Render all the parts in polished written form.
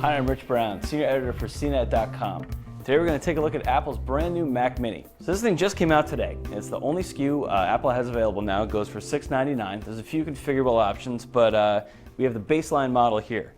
Hi, I'm Rich Brown, Senior Editor for CNET.com. Today we're going to take a look at Apple's brand new Mac Mini. So this thing just came out today. It's the only SKU Apple has available now. It goes for $699. There's a few configurable options, but we have the baseline model here.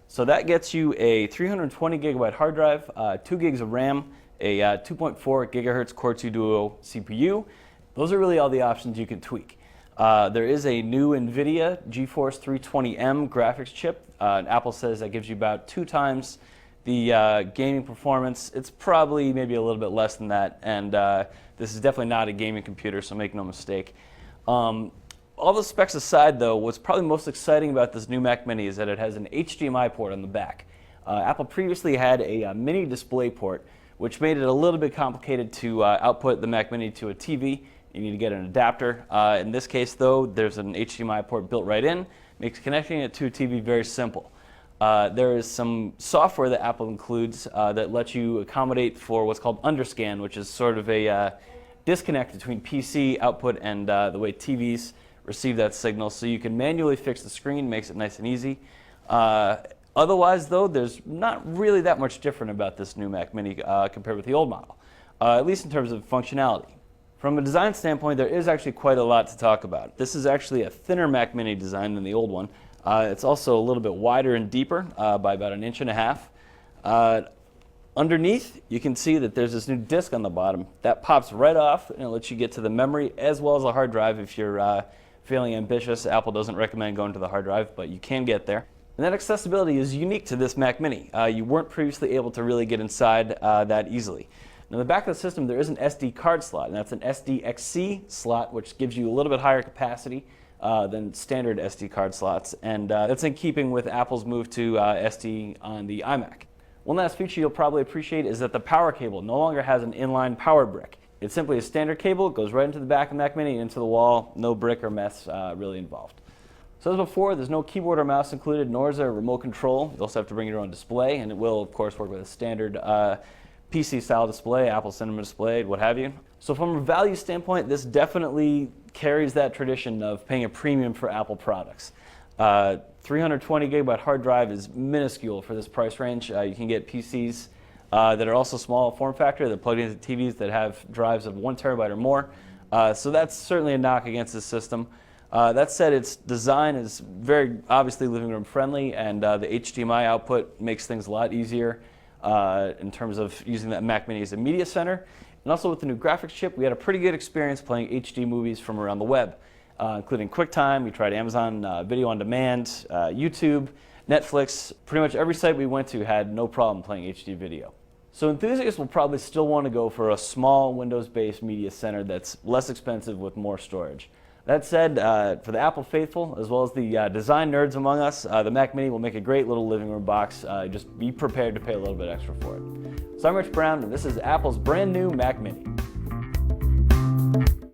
So that gets you a 320 gigabyte hard drive, 2 gigs of RAM, a 2.4 gigahertz Core 2 Duo CPU. Those are really all the options you can tweak. There is a new NVIDIA GeForce 320M graphics chip. Apple says that gives you about 2 times the gaming performance. It's probably maybe a little bit less than that, and this is definitely not a gaming computer, so make no mistake. All the specs aside, though, what's probably most exciting about this new Mac Mini is that it has an HDMI port on the back. Apple previously had a mini display port, which made it a little bit complicated to output the Mac Mini to a TV. You need to get an adapter. In this case, though, there's an HDMI port built right in, makes connecting it to a TV very simple. There is some software that Apple includes that lets you accommodate for what's called underscan, which is sort of a disconnect between PC output and the way TVs receive that signal. So you can manually fix the screen, makes it nice and easy. Otherwise, though, there's not really that much different about this new Mac Mini compared with the old model, at least in terms of functionality. From a design standpoint, there is actually quite a lot to talk about. This is actually a thinner Mac Mini design than the old one. It's also a little bit wider and deeper by about 1.5 inches. Underneath, you can see that there's this new disc on the bottom. That pops right off, and it lets you get to the memory as well as a hard drive if you're feeling ambitious. Apple doesn't recommend going to the hard drive, but you can get there. And that accessibility is unique to this Mac Mini. You weren't previously able to really get inside that easily. Now, in the back of the system, there is an SD card slot, and that's an SDXC slot, which gives you a little bit higher capacity than standard SD card slots, and that's in keeping with Apple's move to SD on the iMac. One last feature you'll probably appreciate is that the power cable no longer has an inline power brick. It's simply a standard cable, it goes right into the back of the Mac Mini and into the wall, no brick or mess really involved. So as before, there's no keyboard or mouse included, nor is there a remote control. You also have to bring your own display, and it will, of course, work with a standard PC-style display, Apple Cinema display, what have you. So from a value standpoint, this definitely carries that tradition of paying a premium for Apple products. 320 gigabyte hard drive is minuscule for this price range. You can get PCs that are also small form factor. They're plugged into TVs that have drives of 1 terabyte or more. So that's certainly a knock against this system. That said, its design is very obviously living room friendly, and the HDMI output makes things a lot easier in terms of using that Mac Mini as a media center. And also with the new graphics chip, we had a pretty good experience playing HD movies from around the web, including QuickTime. We tried Amazon Video on Demand, YouTube, Netflix. Pretty much every site we went to had no problem playing HD video. So enthusiasts will probably still want to go for a small Windows-based media center that's less expensive with more storage. That said, for the Apple faithful, as well as the design nerds among us, the Mac Mini will make a great little living room box. Just be prepared to pay a little bit extra for it. So I'm Rich Brown, and this is Apple's brand new Mac Mini.